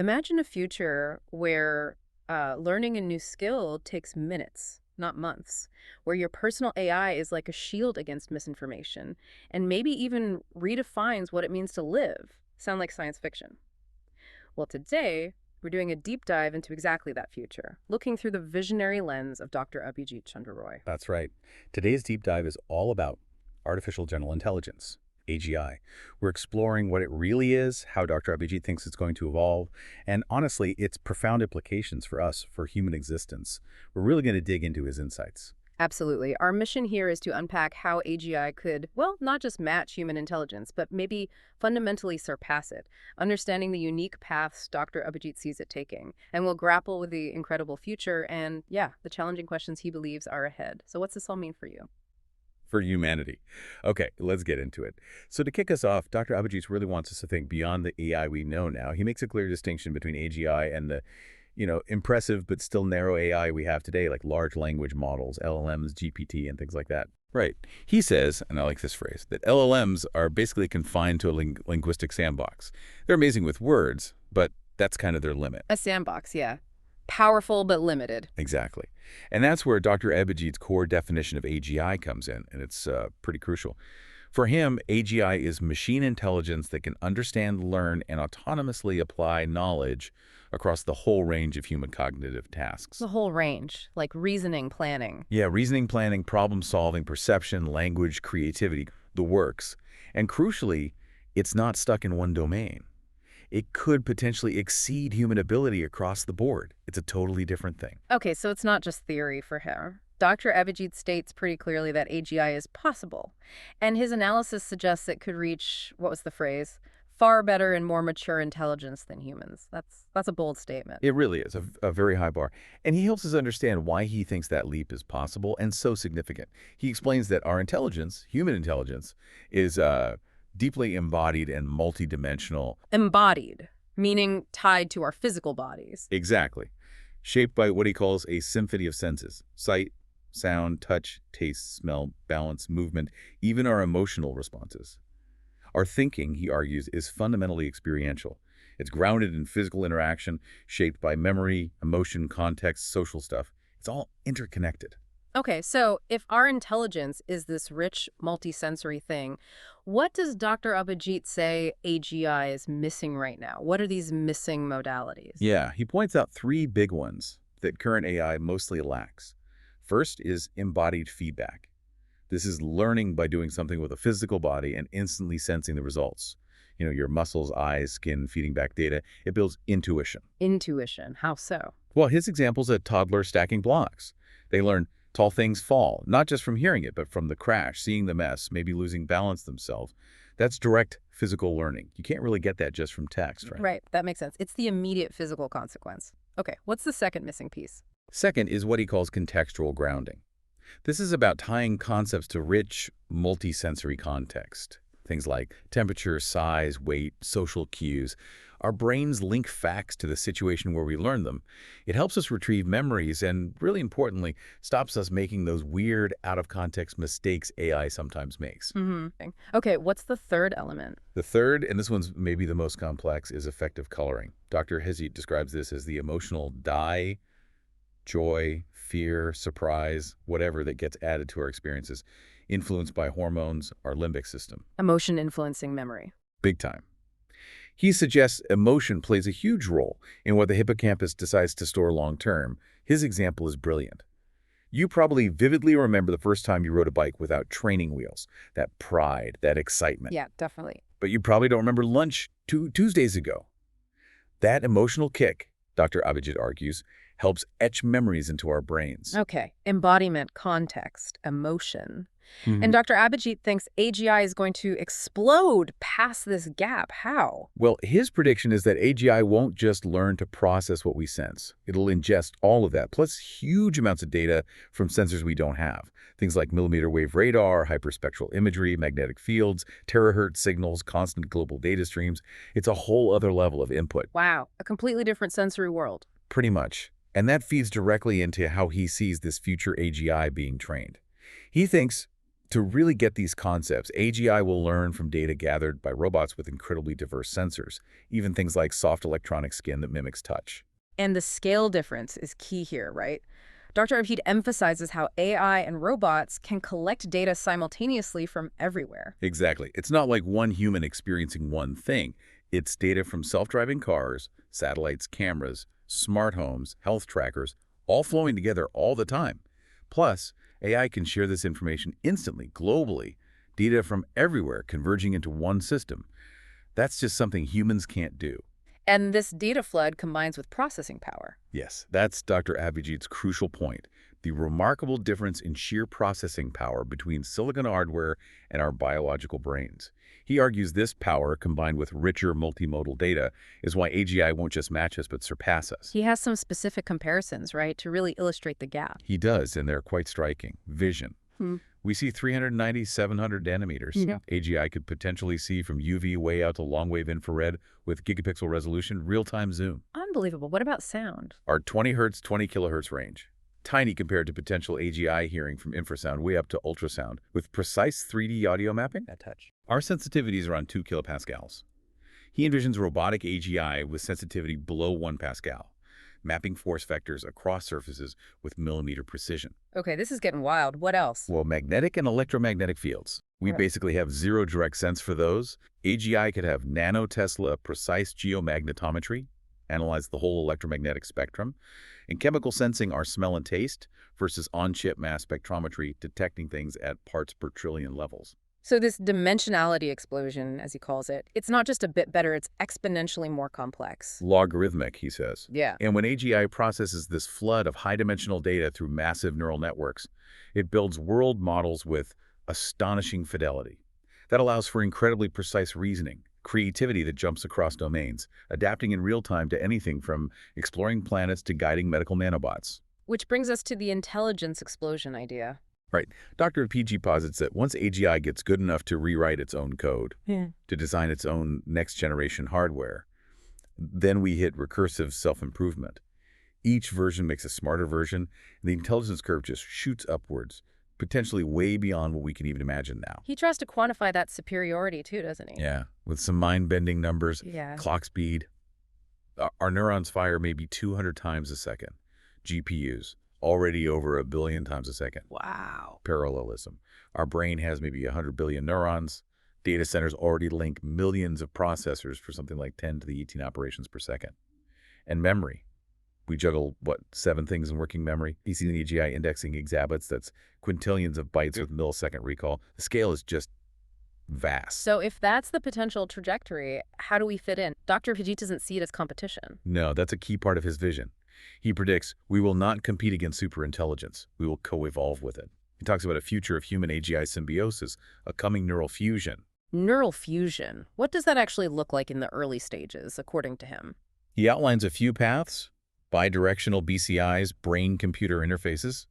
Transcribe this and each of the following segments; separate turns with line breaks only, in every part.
Imagine a future where learning a new skill takes minutes, not months, where your personal AI is like a shield against misinformation and maybe even redefines what it means to live. Sound like science fiction? Well, today, we're doing a deep dive into exactly that future, looking through the visionary lens of Dr. Abhijit Chandra Roy.
That's right. Today's deep dive is all about artificial general intelligence, AGI. We're exploring what it really is, how Dr. Abhijit thinks it's going to evolve, and honestly, its profound implications for us, for human existence. We're really going to dig into his insights.
Absolutely. Our mission here is to unpack how AGI could, well, not just match human intelligence, but maybe fundamentally surpass it, understanding the unique paths Dr. Abhijit sees it taking. And we'll grapple with the incredible future and, yeah, the challenging questions he believes are ahead. So what's this all mean for you?
For humanity. Okay, let's get into it. So to kick us off, Dr. Abhijit really wants us to think beyond the AI we know now. He makes a clear distinction between AGI and the impressive but still narrow AI we have today, like large language models, LLMs, GPT, and things like that. Right. He says, and I like this phrase, that LLMs are basically confined to a linguistic sandbox. They're amazing with words, but that's kind of their limit.
A sandbox, yeah. Powerful but limited.
Exactly. And that's where Dr. Abhijit's core definition of AGI comes in, and it's pretty crucial. For him, AGI is machine intelligence that can understand, learn, and autonomously apply knowledge across the whole range of human cognitive tasks.
The whole range, like reasoning, planning.
Yeah, reasoning, planning, problem solving, perception, language, creativity, the works. And crucially, it's not stuck in one domain. It could potentially exceed human ability across the board. It's a totally different thing.
Okay, so it's not just theory for him. Dr. Abhijit states pretty clearly that AGI is possible, and his analysis suggests it could reach, what was the phrase, far better and more mature intelligence than humans. That's a bold statement.
It really is a very high bar. And he helps us understand why he thinks that leap is possible and so significant. He explains that our intelligence, human intelligence, is deeply embodied and multidimensional.
Embodied, meaning tied to our physical bodies.
Exactly. Shaped by what he calls a symphony of senses: sight, sound, touch, taste, smell, balance, movement, even our emotional responses. Our thinking, he argues, is fundamentally experiential. It's grounded in physical interaction, shaped by memory, emotion, context, social stuff. It's all interconnected.
Okay, so if our intelligence is this rich, multisensory thing, what does Dr. Abhijit say AGI is missing right now? What are these missing modalities?
Yeah, he points out three big ones that current AI mostly lacks. First is embodied feedback. This is learning by doing something with a physical body and instantly sensing the results. Your muscles, eyes, skin feeding back data. It builds intuition.
Intuition, how so?
Well, his example's a toddler stacking blocks. They learn tall things fall, not just from hearing it, but from the crash, seeing the mess, maybe losing balance themselves. That's direct physical learning. You can't really get that just from text, right?
Right, that makes sense. It's the immediate physical consequence. Okay, what's the second missing piece?
Second is what he calls contextual grounding. This is about tying concepts to rich, multisensory context. Things like temperature, size, weight, social cues. Our brains link facts to the situation where we learn them. It helps us retrieve memories and, really importantly, stops us making those weird, out-of-context mistakes AI sometimes makes.
Okay, what's the third element?
The third, and this one's maybe the most complex, is affective coloring. Dr. Abhijit describes this as the emotional dye, joy, fear, surprise, whatever that gets added to our experiences, influenced by hormones, our limbic system.
Emotion influencing memory.
Big time. He suggests emotion plays a huge role in what the hippocampus decides to store long-term. His example is brilliant. You probably vividly remember the first time you rode a bike without training wheels, that pride, that excitement.
Yeah, definitely.
But you probably don't remember lunch 2 Tuesdays ago. That emotional kick, Dr. Abhijit argues, helps etch memories into our brains.
Okay, embodiment, context, emotion. And Dr. Abhijit thinks AGI is going to explode past this gap. How?
Well, his prediction is that AGI won't just learn to process what we sense. It'll ingest all of that, plus huge amounts of data from sensors we don't have. Things like millimeter wave radar, hyperspectral imagery, magnetic fields, terahertz signals, constant global data streams. It's a whole other level of input.
Wow, a completely different sensory world.
Pretty much. And that feeds directly into how he sees this future AGI being trained. He thinks To really get these concepts, AGI will learn from data gathered by robots with incredibly diverse sensors, even things like soft electronic skin that mimics touch.
And the scale difference is key here, right? Dr. Abhid emphasizes how AI and robots can collect data simultaneously from everywhere.
Exactly. It's not like one human experiencing one thing. It's data from self-driving cars, satellites, cameras, smart homes, health trackers, all flowing together all the time. Plus, AI can share this information instantly, globally, data from everywhere converging into one system. That's just something humans can't do.
And this data flood combines with processing power.
Yes, that's Dr. Abhijit's crucial point, the remarkable difference in sheer processing power between silicon hardware and our biological brains. He argues this power, combined with richer multimodal data, is why AGI won't just match us but surpass us.
He has some specific comparisons, right, to really illustrate the gap.
He does, and they're quite striking. Vision.
Hmm.
We see 390, 700 nanometers.
Yeah.
AGI could potentially see from UV way out to long-wave infrared with gigapixel resolution, real-time zoom.
Unbelievable. What about sound?
Our 20 hertz, 20 kilohertz range. Tiny compared to potential AGI hearing from infrasound way up to ultrasound with precise 3D audio mapping.
That touch.
Our sensitivity is around 2 kilopascals. He envisions robotic AGI with sensitivity below 1 pascal, mapping force vectors across surfaces with millimeter precision.
Okay, this is getting wild. What else?
Well, magnetic and electromagnetic fields. We
Right.
basically have zero direct sense for those. AGI could have nanotesla precise geomagnetometry, analyze the whole electromagnetic spectrum. In chemical sensing, our smell and taste versus on-chip mass spectrometry, detecting things at parts per trillion levels.
So this dimensionality explosion, as he calls it, it's not just a bit better, it's exponentially more complex.
Logarithmic, he says.
Yeah.
And when AGI processes this flood of high-dimensional data through massive neural networks, it builds world models with astonishing fidelity. That allows for incredibly precise reasoning, creativity that jumps across domains, adapting in real time to anything from exploring planets to guiding medical nanobots.
Which brings us to the intelligence explosion idea.
Right. Dr. PG posits that once AGI gets good enough to rewrite its own code, to design its own next-generation hardware, then we hit recursive self-improvement. Each version makes a smarter version, and the intelligence curve just shoots upwards, potentially way beyond what we can even imagine now.
He tries to quantify that superiority too, doesn't he?
Yeah, with some mind-bending numbers,
Yeah.
clock speed. Our neurons fire maybe 200 times a second. GPUs, already over 1 billion times a second.
Wow.
Parallelism. Our brain has maybe 100 billion neurons. Data centers already link millions of processors for something like 10 to the 18 operations per second. And memory. We juggle, 7 things in working memory? PC and AGI indexing exabytes, that's quintillions of bytes with millisecond recall. The scale is just vast.
So if that's the potential trajectory, how do we fit in? Dr. Pajit doesn't see it as competition.
No, that's a key part of his vision. He predicts we will not compete against superintelligence. We will co-evolve with it. He talks about a future of human-AGI symbiosis, a coming neural fusion.
Neural fusion. What does that actually look like in the early stages, according to him?
He outlines a few paths: bidirectional BCIs, brain-computer interfaces.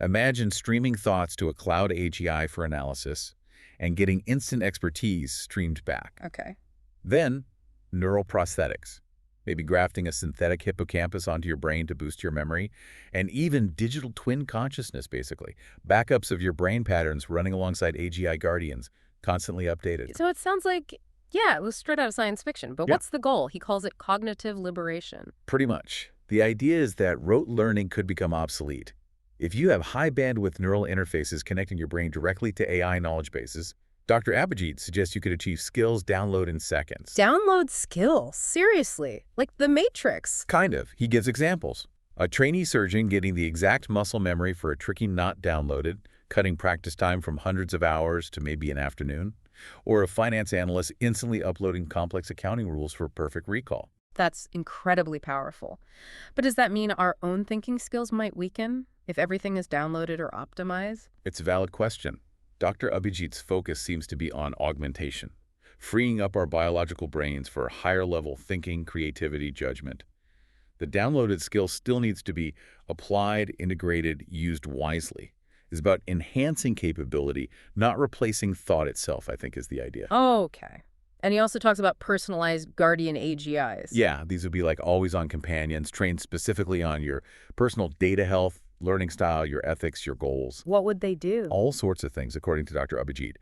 Imagine streaming thoughts to a cloud AGI for analysis and getting instant expertise streamed back.
Okay.
Then, neural prosthetics. Maybe grafting a synthetic hippocampus onto your brain to boost your memory, and even digital twin consciousness, basically. Backups of your brain patterns running alongside AGI guardians, constantly updated.
So it sounds like, yeah, it was straight out of science fiction. But
Yeah.
what's the goal? He calls it cognitive liberation.
Pretty much. The idea is that rote learning could become obsolete. If you have high bandwidth neural interfaces connecting your brain directly to AI knowledge bases, Dr. Abhijit suggests you could achieve skills download in seconds.
Download skills. Seriously. Like the Matrix.
Kind of. He gives examples. A trainee surgeon getting the exact muscle memory for a tricky knot downloaded, cutting practice time from hundreds of hours to maybe an afternoon. Or a finance analyst instantly uploading complex accounting rules for perfect recall.
That's incredibly powerful. But does that mean our own thinking skills might weaken if everything is downloaded or optimized?
It's a valid question. Dr. Abhijit's focus seems to be on augmentation, freeing up our biological brains for higher-level thinking, creativity, judgment. The downloaded skill still needs to be applied, integrated, used wisely. It's about enhancing capability, not replacing thought itself, I think is the idea.
Okay. And he also talks about personalized guardian AGIs.
Yeah, these would be like always-on companions trained specifically on your personal data health, learning style, your ethics, your goals.
What would they do?
All sorts of things, according to Dr. Abhijit.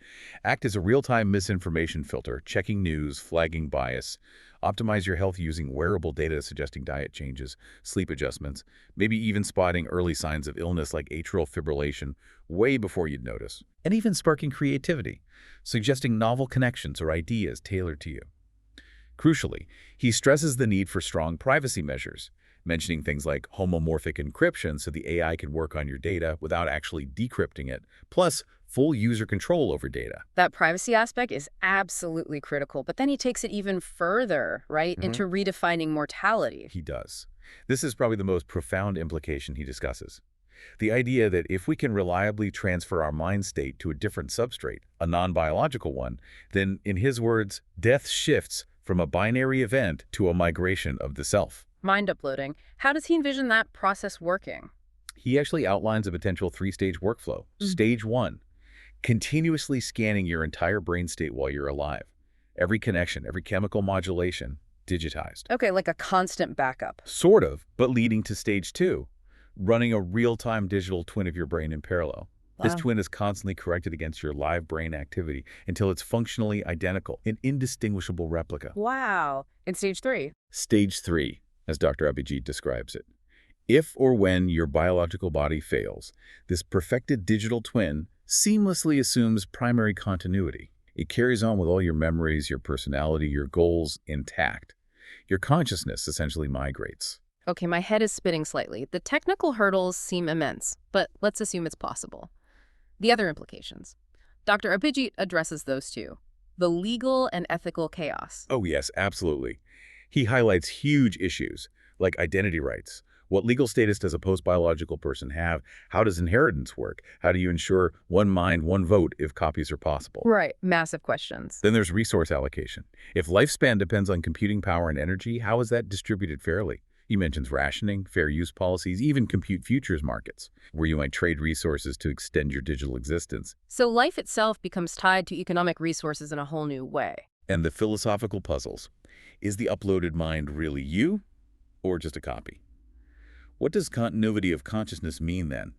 Act as a real-time misinformation filter, checking news, flagging bias. Optimize your health using wearable data suggesting diet changes, sleep adjustments, maybe even spotting early signs of illness like atrial fibrillation way before you'd notice. And even sparking creativity, suggesting novel connections or ideas tailored to you. Crucially, he stresses the need for strong privacy measures, mentioning things like homomorphic encryption so the AI can work on your data without actually decrypting it, plus full user control over data.
That privacy aspect is absolutely critical, but then he takes it even further, right, into redefining mortality.
He does. This is probably the most profound implication he discusses. The idea that if we can reliably transfer our mind state to a different substrate, a non-biological one, then, in his words, death shifts from a binary event to a migration of the self.
Mind uploading. How does he envision that process working?
He actually outlines a potential three-stage workflow. Stage 1, continuously scanning your entire brain state while you're alive. Every connection, every chemical modulation, digitized.
Okay, like a constant backup.
Sort of, but leading to Stage 2, running a real-time digital twin of your brain in parallel. This
Wow.
twin is constantly corrected against your live brain activity until it's functionally identical, an indistinguishable replica.
Wow. In stage 3.
Stage 3, as Dr. Abhijit describes it. If or when your biological body fails, this perfected digital twin seamlessly assumes primary continuity. It carries on with all your memories, your personality, your goals intact. Your consciousness essentially migrates.
Okay, my head is spinning slightly. The technical hurdles seem immense, but let's assume it's possible. The other implications. Dr. Abhijit addresses those too. The legal and ethical chaos.
Oh yes, absolutely. He highlights huge issues like identity rights. What legal status does a post-biological person have? How does inheritance work? How do you ensure one mind, one vote if copies are possible?
Right, massive questions.
Then there's resource allocation. If lifespan depends on computing power and energy, how is that distributed fairly? He mentions rationing, fair use policies, even compute futures markets, where you might trade resources to extend your digital existence.
So life itself becomes tied to economic resources in a whole new way.
And the philosophical puzzles. Is the uploaded mind really you, or just a copy? What does continuity of consciousness mean then?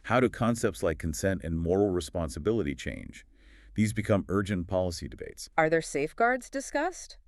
How do concepts like consent and moral responsibility change? These become urgent policy debates.
Are there safeguards discussed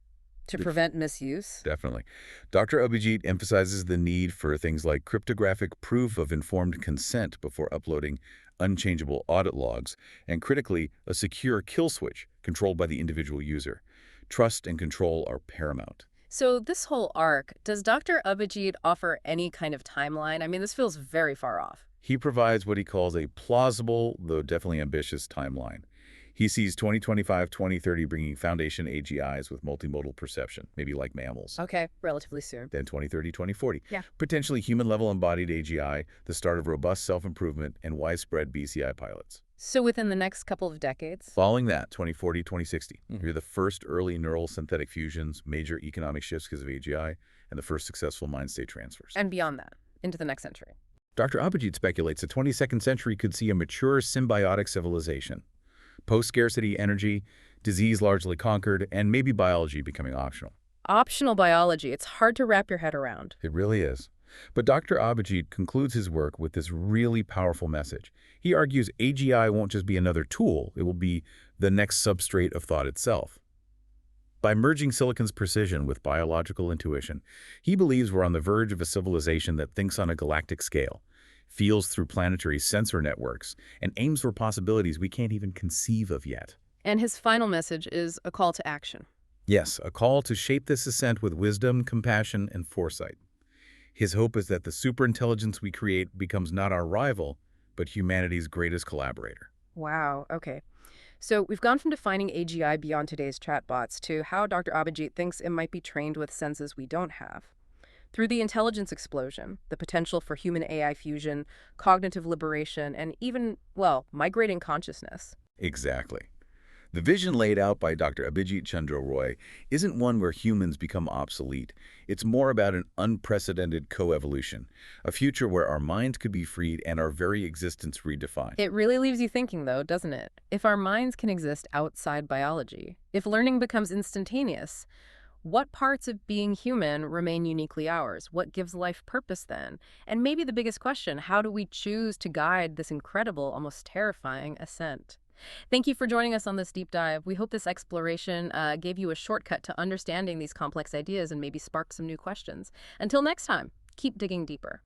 to prevent misuse?
Definitely. Dr. Abhijit emphasizes the need for things like cryptographic proof of informed consent before uploading unchangeable audit logs, and critically, a secure kill switch controlled by the individual user. Trust and control are paramount.
So this whole arc, does Dr. Abhijit offer any kind of timeline? I mean, this feels very far off.
He provides what he calls a plausible, though definitely ambitious, timeline. He sees 2025-2030 bringing foundation AGIs with multimodal perception, maybe like mammals.
Okay, relatively soon.
Then 2030-2040.
Yeah.
Potentially human-level embodied AGI, the start of robust self-improvement, and widespread BCI pilots.
So within the next couple of decades?
Following that, 2040-2060, you're the first early neural synthetic fusions, major economic shifts because of AGI, and the first successful mind state transfers.
And beyond that, into the next century.
Dr. Abhijit speculates the 22nd century could see a mature symbiotic civilization. Post-scarcity energy, disease largely conquered, and maybe biology becoming optional.
Optional biology. It's hard to wrap your head around.
It really is. But Dr. Abhijit concludes his work with this really powerful message. He argues AGI won't just be another tool, it will be the next substrate of thought itself. By merging silicon's precision with biological intuition, he believes we're on the verge of a civilization that thinks on a galactic scale, feels through planetary sensor networks, and aims for possibilities we can't even conceive of yet.
And his final message is a call to action.
Yes, a call to shape this ascent with wisdom, compassion, and foresight. His hope is that the superintelligence we create becomes not our rival, but humanity's greatest collaborator.
Wow, okay. So we've gone from defining AGI beyond today's chatbots to how Dr. Abhijit thinks it might be trained with senses we don't have. Through the intelligence explosion, the potential for human-AI fusion, cognitive liberation, and even, well, migrating consciousness.
Exactly. The vision laid out by Dr. Abhijit Chandra Roy isn't one where humans become obsolete. It's more about an unprecedented coevolution, a future where our minds could be freed and our very existence redefined.
It really leaves you thinking, though, doesn't it? If our minds can exist outside biology, if learning becomes instantaneous, What parts of being human remain uniquely ours? What gives life purpose then? And maybe the biggest question, how do we choose to guide this incredible, almost terrifying ascent? Thank you for joining us on this deep dive. We hope this exploration gave you a shortcut to understanding these complex ideas and maybe spark some new questions. Until next time, keep digging deeper.